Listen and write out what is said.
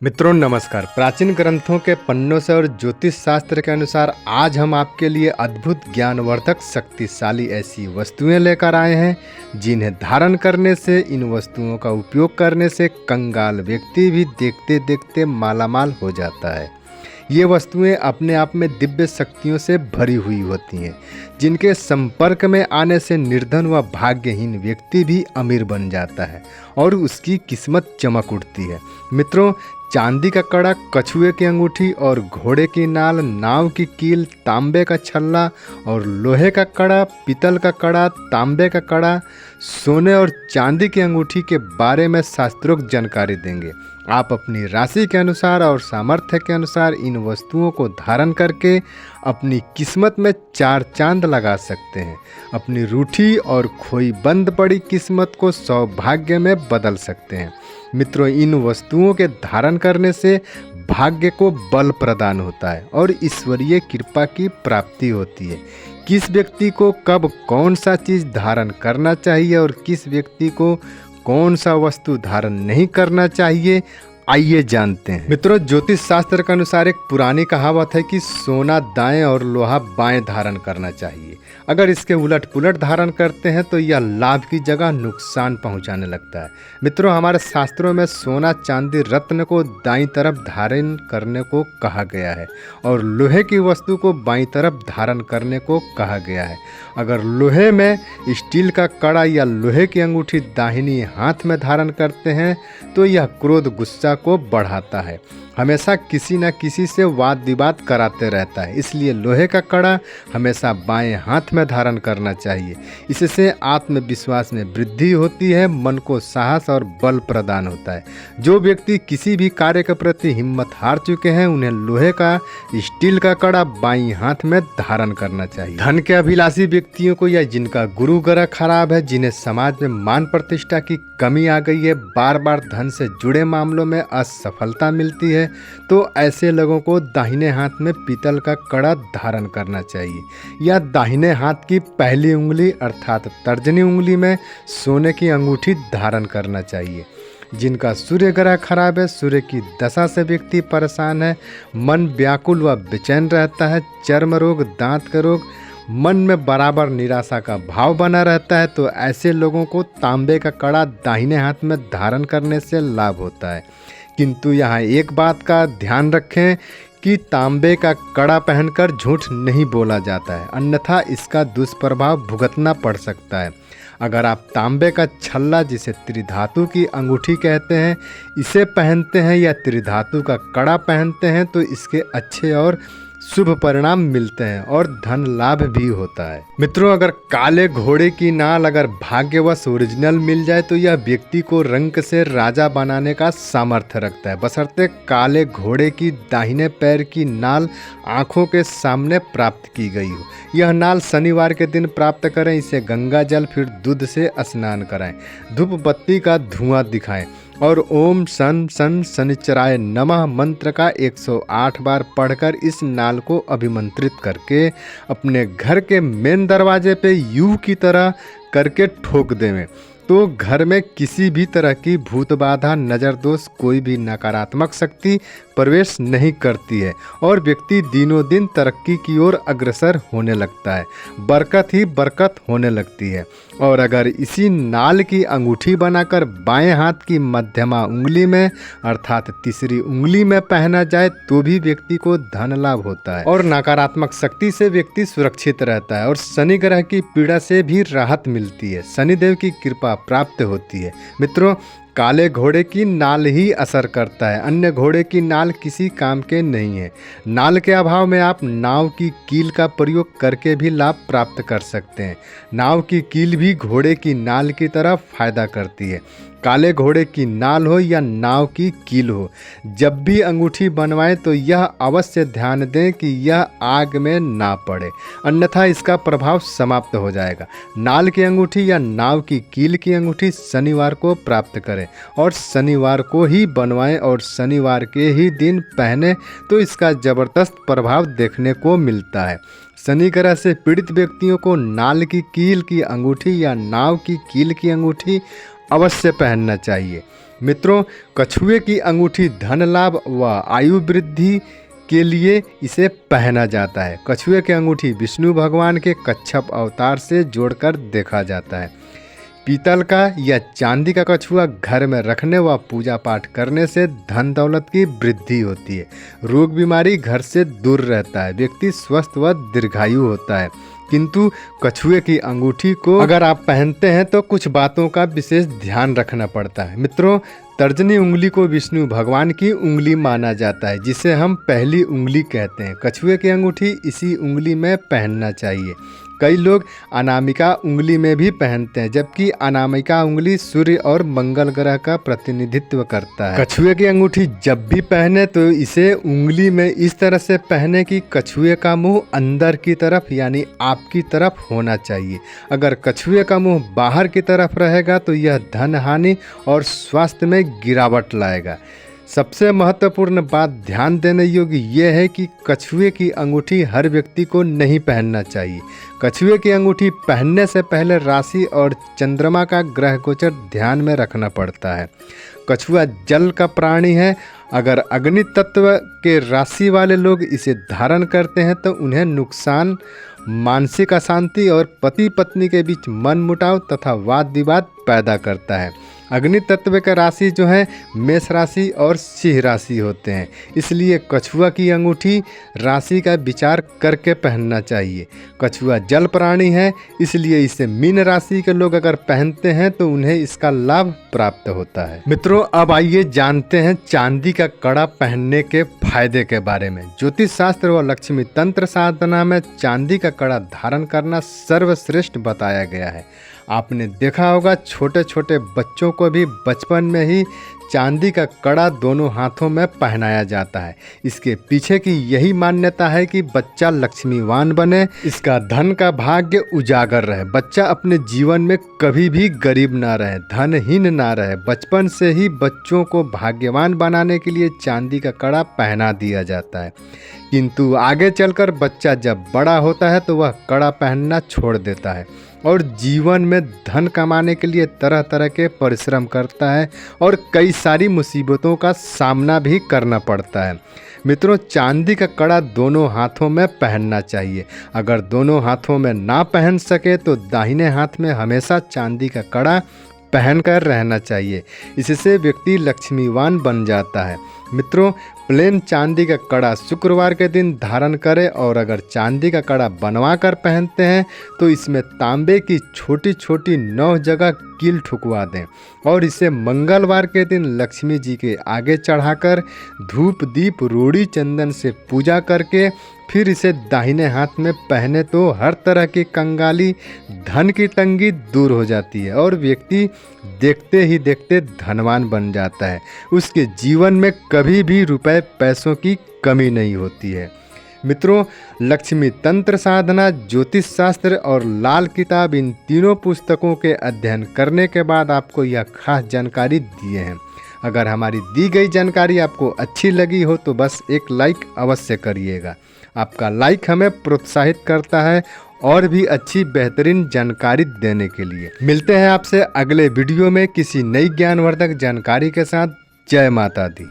मित्रों नमस्कार। प्राचीन ग्रंथों के पन्नों से और ज्योतिष शास्त्र के अनुसार आज हम आपके लिए अद्भुत ज्ञानवर्धक शक्तिशाली ऐसी वस्तुएं लेकर आए हैं जिन्हें धारण करने से, इन वस्तुओं का उपयोग करने से कंगाल व्यक्ति भी देखते देखते मालामाल हो जाता है। ये वस्तुएं अपने आप में दिव्य शक्तियों से भरी हुई होती हैं, जिनके संपर्क में आने से निर्धन व भाग्यहीन व्यक्ति भी अमीर बन जाता है और उसकी किस्मत चमक उठती है। मित्रों, चांदी का कड़ा, कछुए की अंगूठी और घोड़े की नाल, नाव की कील, तांबे का छल्ला और लोहे का कड़ा, पीतल का कड़ा, तांबे का कड़ा, सोने और चांदी की अंगूठी के बारे में शास्त्रोक्त जानकारी देंगे। आप अपनी राशि के अनुसार और सामर्थ्य के अनुसार इन वस्तुओं को धारण करके अपनी किस्मत में चार चांद लगा सकते हैं। अपनी रूठी और खोई बंद पड़ी किस्मत को सौभाग्य में बदल सकते हैं। मित्रों, इन वस्तुओं के धारण करने से भाग्य को बल प्रदान होता है और ईश्वरीय कृपा की प्राप्ति होती है। किस व्यक्ति को कब कौन सा चीज़ धारण करना चाहिए और किस व्यक्ति को कौन सा वस्तु धारण नहीं करना चाहिए, आइए जानते हैं। मित्रों, ज्योतिष शास्त्र के अनुसार एक पुरानी कहावत है कि सोना दाएं और लोहा बाएं धारण करना चाहिए। अगर इसके उलट पुलट धारण करते हैं तो यह लाभ की जगह नुकसान पहुंचाने लगता है। मित्रों, हमारे शास्त्रों में सोना, चांदी, रत्न को दाईं तरफ धारण करने को कहा गया है और लोहे की वस्तु को बाईं तरफ धारण करने को कहा गया है। अगर लोहे में स्टील का कड़ा या लोहे की अंगूठी दाहिनी हाथ में धारण करते हैं तो यह क्रोध, गुस्सा को बढ़ाता है, हमेशा किसी न किसी से वाद विवाद कराते रहता है। इसलिए लोहे का कड़ा हमेशा बाएं हाथ में धारण करना चाहिए। इससे आत्मविश्वास में वृद्धि होती है, मन को साहस और बल प्रदान होता है। जो व्यक्ति किसी भी कार्य के प्रति हिम्मत हार चुके हैं उन्हें लोहे का, स्टील का कड़ा बाईं हाथ में धारण करना चाहिए। धन के अभिलाषी व्यक्तियों को या जिनका गुरु ग्रह खराब है, जिन्हें समाज में मान प्रतिष्ठा की कमी आ गई है, बार बार धन से जुड़े मामलों में असफलता मिलती है, तो ऐसे लोगों को दाहिने हाथ में पीतल का कड़ा धारण करना चाहिए या दाहिने हाथ की पहली उंगली अर्थात तर्जनी उंगली में सोने की अंगूठी धारण करना चाहिए। जिनका सूर्य ग्रह खराब है, सूर्य की दशा से व्यक्ति परेशान है, मन व्याकुल व बेचैन रहता है, चर्म रोग, दांत का रोग, मन में बराबर निराशा का भाव बना रहता है, तो ऐसे लोगों को तांबे का कड़ा दाहिने हाथ में धारण करने से लाभ होता है। किंतु यहाँ एक बात का ध्यान रखें कि तांबे का कड़ा पहनकर झूठ नहीं बोला जाता है, अन्यथा इसका दुष्प्रभाव भुगतना पड़ सकता है। अगर आप तांबे का छल्ला, जिसे त्रिधातु की अंगूठी कहते हैं, इसे पहनते हैं या त्रिधातु का कड़ा पहनते हैं तो इसके अच्छे और शुभ परिणाम मिलते हैं और धन लाभ भी होता है। मित्रों, अगर काले घोड़े की नाल अगर भाग्यवश ओरिजिनल मिल जाए तो यह व्यक्ति को रंक से राजा बनाने का सामर्थ्य रखता है, बशर्ते काले घोड़े की दाहिने पैर की नाल आंखों के सामने प्राप्त की गई हो। यह नाल शनिवार के दिन प्राप्त करें, इसे गंगा जल फिर दूध से स्नान कराएं, धूप बत्ती का धुआं दिखाएं और ओम सन सन शनिचराय नमः मंत्र का 108 बार पढ़कर इस नाल को अभिमंत्रित करके अपने घर के मेन दरवाजे पे यू की तरह करके ठोक देवें तो घर में किसी भी तरह की भूत बाधा, नज़र दोष, कोई भी नकारात्मक शक्ति प्रवेश नहीं करती है और व्यक्ति दिनों दिन तरक्की की ओर अग्रसर होने लगता है, बरकत ही बरकत होने लगती है। और अगर इसी नाल की अंगूठी बनाकर बाएं हाथ की मध्यमा उंगली में अर्थात तीसरी उंगली में पहना जाए तो भी व्यक्ति को धन लाभ होता है और नकारात्मक शक्ति से व्यक्ति सुरक्षित रहता है और शनि ग्रह की पीड़ा से भी राहत मिलती है, शनिदेव की कृपा प्राप्त होती है। मित्रों, काले घोड़े की नाल ही असर करता है, अन्य घोड़े की नाल किसी काम के नहीं है। नाल के अभाव में आप नाव की कील का प्रयोग करके भी लाभ प्राप्त कर सकते हैं। नाव की कील भी घोड़े की नाल की तरह फायदा करती है। काले घोड़े की नाल हो या नाव की कील हो, जब भी अंगूठी बनवाएं तो यह अवश्य ध्यान दें कि यह आग में ना पड़े, अन्यथा इसका प्रभाव समाप्त हो जाएगा। नाल की अंगूठी या नाव की कील की अंगूठी शनिवार को प्राप्त करें और शनिवार को ही बनवाएं और शनिवार के ही दिन पहने तो इसका ज़बरदस्त प्रभाव देखने को मिलता है। शनि ग्रह से पीड़ित व्यक्तियों को नाल की कील की अंगूठी या नाव की कील की अंगूठी अवश्य पहनना चाहिए। मित्रों, कछुए की अंगूठी धन लाभ व आयु वृद्धि के लिए इसे पहना जाता है। कछुए की अंगूठी विष्णु भगवान के कच्छप अवतार से जोड़कर देखा जाता है। पीतल का या चांदी का कछुआ घर में रखने व पूजा पाठ करने से धन दौलत की वृद्धि होती है। रोग बीमारी घर से दूर रहता है। व्यक्ति स्वस्थ व दीर्घायु होता है। किंतु कछुए की अंगूठी को अगर आप पहनते हैं तो कुछ बातों का विशेष ध्यान रखना पड़ता है। मित्रों, तर्जनी उंगली को विष्णु भगवान की उंगली माना जाता है, जिसे हम पहली उंगली कहते हैं। कछुए की अंगूठी इसी उंगली में पहनना चाहिए। कई लोग अनामिका उंगली में भी पहनते हैं, जबकि अनामिका उंगली सूर्य और मंगल ग्रह का प्रतिनिधित्व करता है। कछुए की अंगूठी जब भी पहने तो इसे उंगली में इस तरह से पहने कि कछुए का मुंह अंदर की तरफ यानी आपकी तरफ होना चाहिए। अगर कछुए का मुंह बाहर की तरफ रहेगा तो यह धन हानि और स्वास्थ्य में गिरावट लाएगा। सबसे महत्वपूर्ण बात ध्यान देने योग्य यह है कि कछुए की अंगूठी हर व्यक्ति को नहीं पहनना चाहिए। कछुए की अंगूठी पहनने से पहले राशि और चंद्रमा का ग्रह गोचर ध्यान में रखना पड़ता है। कछुआ जल का प्राणी है। अगर अग्नि तत्व के राशि वाले लोग इसे धारण करते हैं तो उन्हें नुकसान, मानसिक अशांति और पति पत्नी के बीच मनमुटाव तथा वाद विवाद पैदा करता है। अग्नि तत्व के राशि जो है मेष राशि और सिंह राशि होते हैं, इसलिए कछुआ की अंगूठी राशि का विचार करके पहनना चाहिए। कछुआ जल प्राणी है, इसलिए इसे मीन राशि के लोग अगर पहनते हैं तो उन्हें इसका लाभ प्राप्त होता है। मित्रों, अब आइए जानते हैं चांदी का कड़ा पहनने के फायदे के बारे में। ज्योतिष शास्त्र व लक्ष्मी तंत्र साधना में चांदी का कड़ा धारण करना सर्वश्रेष्ठ बताया गया है। आपने देखा होगा छोटे छोटे बच्चों को भी बचपन में ही चांदी का कड़ा दोनों हाथों में पहनाया जाता है। इसके पीछे की यही मान्यता है कि बच्चा लक्ष्मीवान बने, इसका धन का भाग्य उजागर रहे, बच्चा अपने जीवन में कभी भी गरीब ना रहे, धनहीन ना रहे। बचपन से ही बच्चों को भाग्यवान बनाने के लिए चांदी का कड़ा पहना दिया जाता है। किंतु आगे चलकर बच्चा जब बड़ा होता है तो वह कड़ा पहनना छोड़ देता है और जीवन में धन कमाने के लिए तरह तरह के परिश्रम करता है और कई सारी मुसीबतों का सामना भी करना पड़ता है। मित्रों, चांदी का कड़ा दोनों हाथों में पहनना चाहिए। अगर दोनों हाथों में ना पहन सके तो दाहिने हाथ में हमेशा चांदी का कड़ा पहनकर रहना चाहिए। इससे व्यक्ति लक्ष्मीवान बन जाता है। मित्रों, प्लेन चांदी का कड़ा शुक्रवार के दिन धारण करें और अगर चांदी का कड़ा बनवा कर पहनते हैं तो इसमें तांबे की छोटी छोटी 9 जगह कील ठुकवा दें और इसे मंगलवार के दिन लक्ष्मी जी के आगे चढ़ाकर धूप दीप रोड़ी चंदन से पूजा करके फिर इसे दाहिने हाथ में पहने तो हर तरह की कंगाली, धन की तंगी दूर हो जाती है और व्यक्ति देखते ही देखते धनवान बन जाता है। उसके जीवन में कभी भी रुपए पैसों की कमी नहीं होती है। मित्रों, लक्ष्मी तंत्र साधना, ज्योतिष शास्त्र और लाल किताब, इन तीनों पुस्तकों के अध्ययन करने के बाद आपको यह खास जानकारी दिए हैं। अगर हमारी दी गई जानकारी आपको अच्छी लगी हो तो बस एक लाइक अवश्य करिएगा। आपका लाइक हमें प्रोत्साहित करता है और भी अच्छी बेहतरीन जानकारी देने के लिए। मिलते हैं आपसे अगले वीडियो में किसी नई ज्ञानवर्धक जानकारी के साथ। जय माता दी।